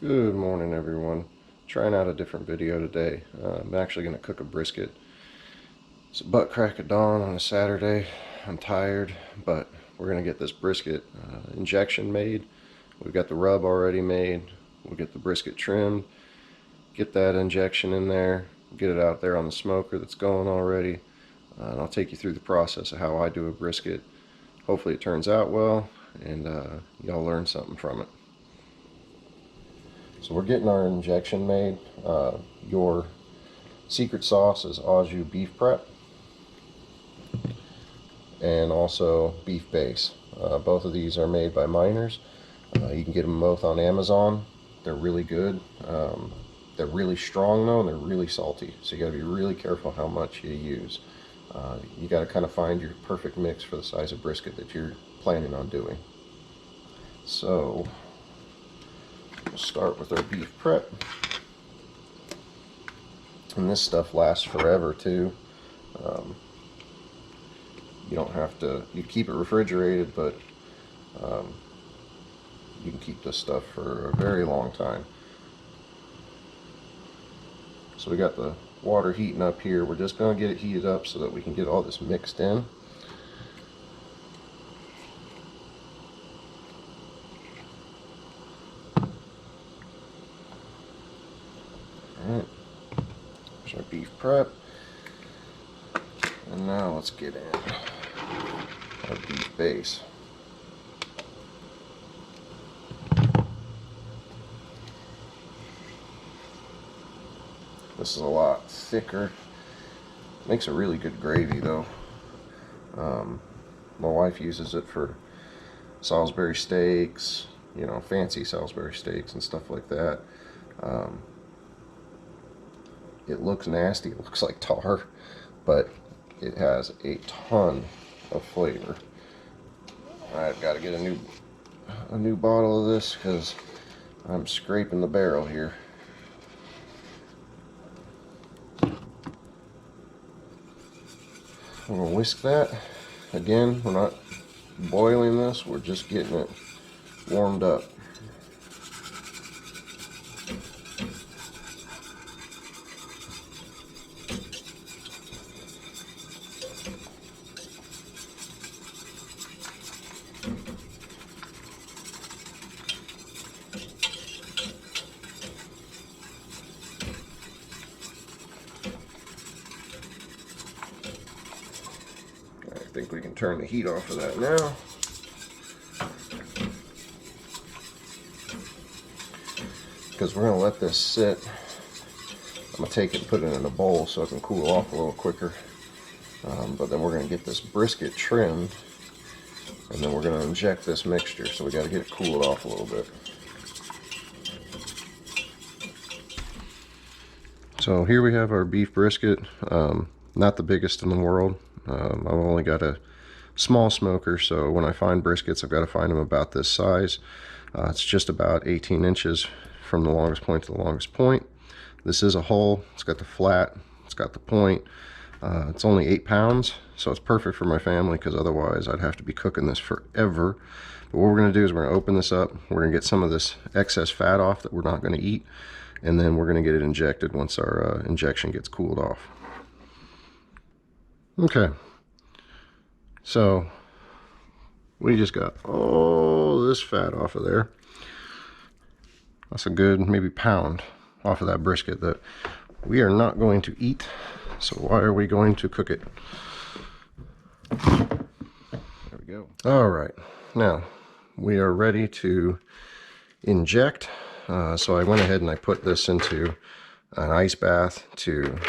Good morning, everyone. Trying out a different video today. I'm actually going to cook a brisket. It's butt crack of dawn on a Saturday. I'm tired, but we're going to get this brisket injection made. We've got the rub already made. We'll get the brisket trimmed, get that injection in there, get it out there on the smoker that's going already. And I'll take you through the process of how I do a brisket. Hopefully it turns out well, and y'all learn something from it. So we're getting our injection made. Your secret sauce is au jus beef prep and also beef base. Both of these are made by Miners. You can get them both on Amazon. They're really good. They're really strong though, and they're really salty. So you got to be really careful how much you use. You got to kind of find your perfect mix for the size of brisket that you're planning on doing. So we'll start with our beef prep. And this stuff lasts forever too. You don't have to, you keep it refrigerated, but you can keep this stuff for a very long time. So we got the water heating up here. We're just going to get it heated up so that we can get all this mixed in. Alright, there's our beef prep. And now let's get in our beef base. This is a lot thicker. Makes a really good gravy though. My wife uses it for Salisbury steaks, you know, fancy Salisbury steaks and stuff like that. It looks nasty, it looks like tar, but it has a ton of flavor. I've got to get a new bottle of this because I'm scraping the barrel here. I'm going to whisk that. Again, we're not boiling this, we're just getting it warmed up. I think we can turn the heat off of that now. Because we're going to let this sit. I'm going to take it and put it in a bowl so it can cool off a little quicker. But then we're going to get this brisket trimmed, and then we're going to inject this mixture, so we got to get it cooled off a little bit. So here we have our beef brisket. Not the biggest in the world. I've only got a small smoker, so when I find briskets, I've got to find them about this size. It's just about 18 inches from the longest point to the longest point. This is a whole. It's got the flat, it's got the point. It's only 8 pounds, so it's perfect for my family because otherwise I'd have to be cooking this forever. But what we're going to do is we're going to open this up. We're going to get some of this excess fat off that we're not going to eat, and then we're going to get it injected once our injection gets cooled off. Okay, so we just got all this fat off of there. That's a good maybe pound off of that brisket that we are not going to eat. So why are we going to cook it? There we go. All right, now we are ready to inject. So I went ahead and I put this into an ice bath to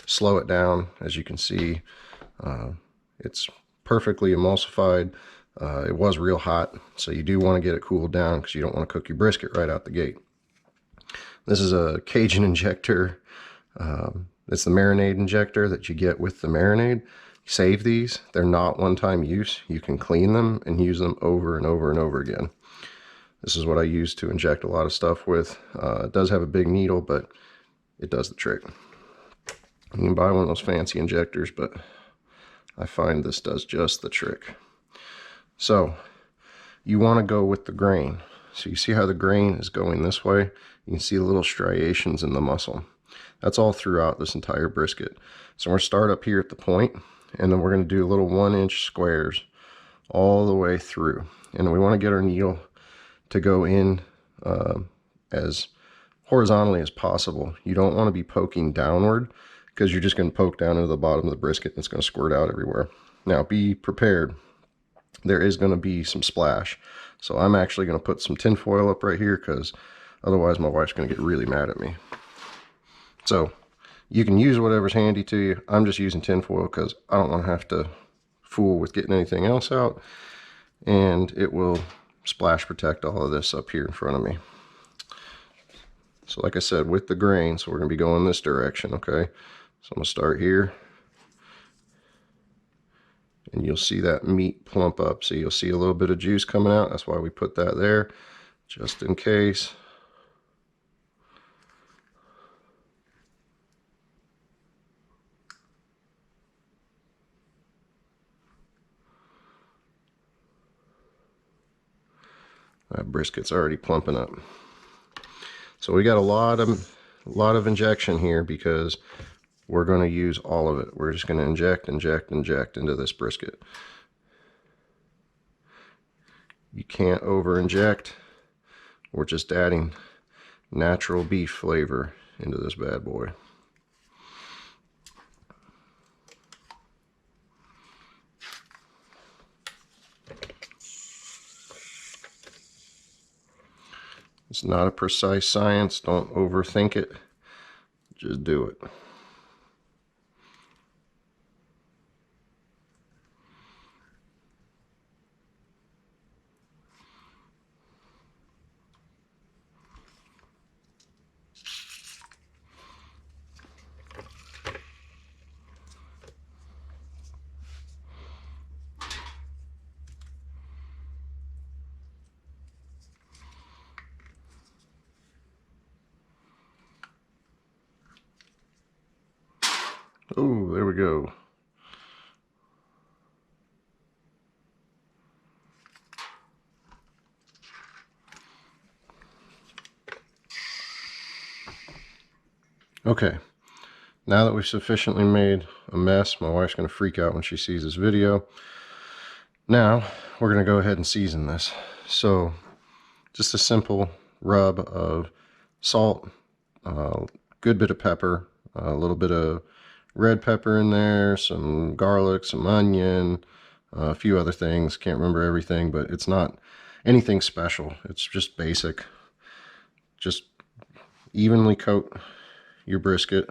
slow it down. As you can see, it's perfectly emulsified. It was real hot, so you do want to get it cooled down because you don't want to cook your brisket right out the gate. This is a Cajun injector. It's the marinade injector that you get with the marinade. Save these. They're not one-time use. You can clean them and use them over and over and over again. This is what I use to inject a lot of stuff with. It does have a big needle, but it does the trick. You can buy one of those fancy injectors, but I find this does just the trick. So you want to go with the grain. So you see how the grain is going this way? You can see the little striations in the muscle. That's all throughout this entire brisket. So we're going to start up here at the point, and then we're going to do little 1-inch squares all the way through. And we want to get our needle to go in as horizontally as possible. You don't want to be poking downward, because you're just going to poke down into the bottom of the brisket and it's going to squirt out everywhere. Now be prepared. There is going to be some splash. So I'm actually going to put some tin foil up right here, because otherwise my wife's going to get really mad at me. So you can use whatever's handy to you. I'm just using tin foil because I don't want to have to fool with getting anything else out. And it will splash protect all of this up here in front of me. So like I said, with the grain, so we're going to be going this direction, okay? So I'm going to start here. And you'll see that meat plump up. So you'll see a little bit of juice coming out. That's why we put that there, just in case. That brisket's already plumping up. So we got a lot of injection here, because we're going to use all of it. We're just going to inject into this brisket. You can't over inject. We're just adding natural beef flavor into this bad boy. It's not a precise science. Don't overthink it. Just do it. Oh, there we go. Okay, now that we've sufficiently made a mess, my wife's going to freak out when she sees this video. Now, we're going to go ahead and season this. So, just a simple rub of salt, a good bit of pepper, a little bit of red pepper in there, some garlic, some onion, a few other things. Can't remember everything, but it's not anything special. It's just basic. Just evenly coat your brisket.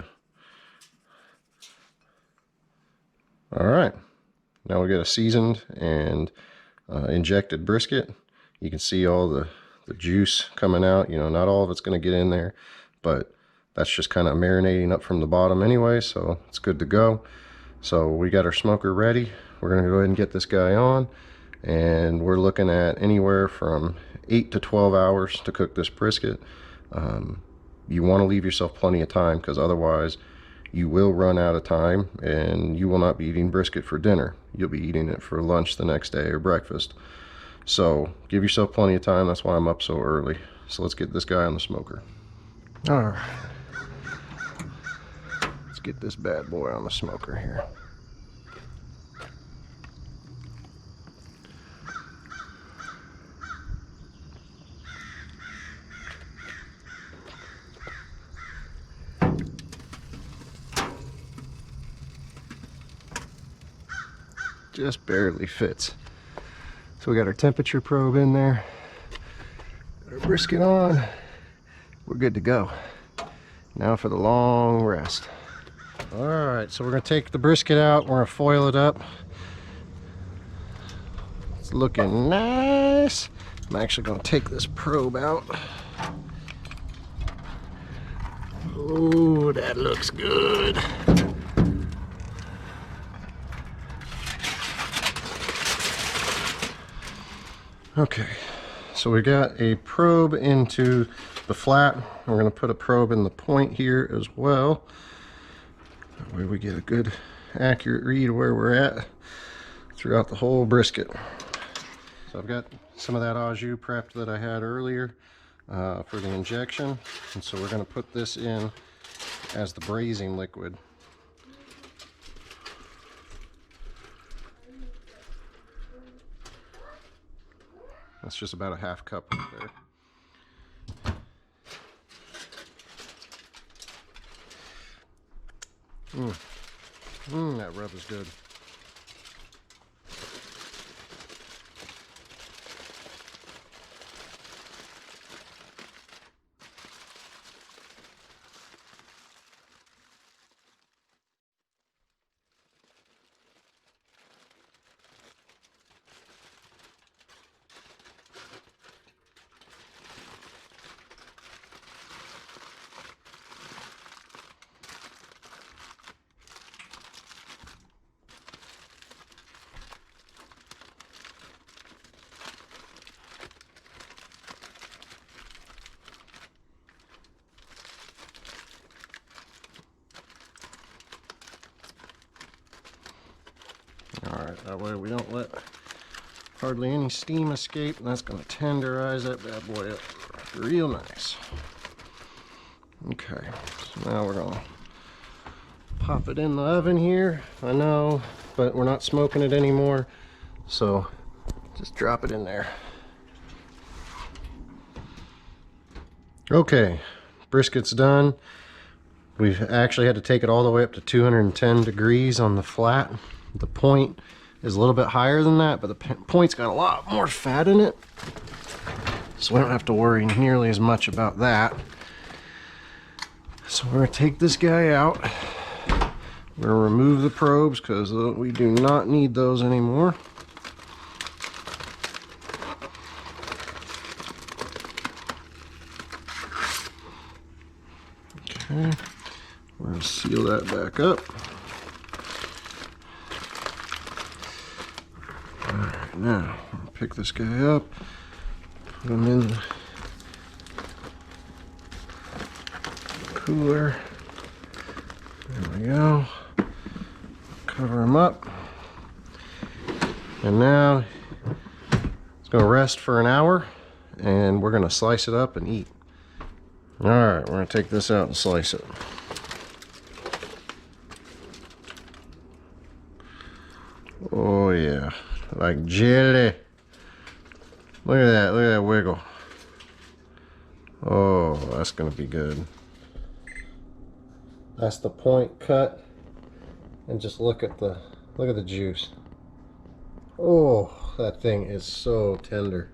All right, now we got a seasoned and injected brisket. You can see all the juice coming out. You know, not all of it's going to get in there, but that's just kind of marinating up from the bottom anyway, so it's good to go. So we got our smoker ready. We're going to go ahead and get this guy on, and we're looking at anywhere from 8 to 12 hours to cook this brisket. You want to leave yourself plenty of time, because otherwise you will run out of time and you will not be eating brisket for dinner. You'll be eating it for lunch the next day or breakfast. So give yourself plenty of time. That's why I'm up so early. So let's get this guy on the smoker. All right, let's get this bad boy on the smoker here. Just barely fits. So we got our temperature probe in there, got our brisket on, we're good to go. Now for the long rest. All right, so we're gonna take the brisket out, we're gonna foil it up. It's looking nice. I'm actually gonna take this probe out. Oh, that looks good. Okay, so we got a probe into the flat. We're going to put a probe in the point here as well. That way we get a good accurate read of where we're at throughout the whole brisket. So I've got some of that au jus prepped that I had earlier for the injection. And so we're going to put this in as the braising liquid. That's just about a half cup right there. That rub is good. Alright, that way we don't let hardly any steam escape, and that's going to tenderize that bad boy up real nice. Okay, so now we're going to pop it in the oven here. I know, but we're not smoking it anymore, so just drop it in there. Okay, brisket's done. We've actually had to take it all the way up to 210 degrees on the flat. The point is a little bit higher than that, but the point's got a lot more fat in it, so we don't have to worry nearly as much about that. So we're going to take this guy out. We're going to remove the probes because we do not need those anymore. Okay, we're going to seal that back up. Alright, now I'll pick this guy up, put him in the cooler. There we go. Cover him up. And now it's going to rest for an hour, and we're going to slice it up and eat. Alright, we're going to take this out and slice it. Oh yeah, like jelly. Look at that wiggle. Oh, that's gonna be good. That's the point cut, and just look at the juice. Oh, that thing is so tender.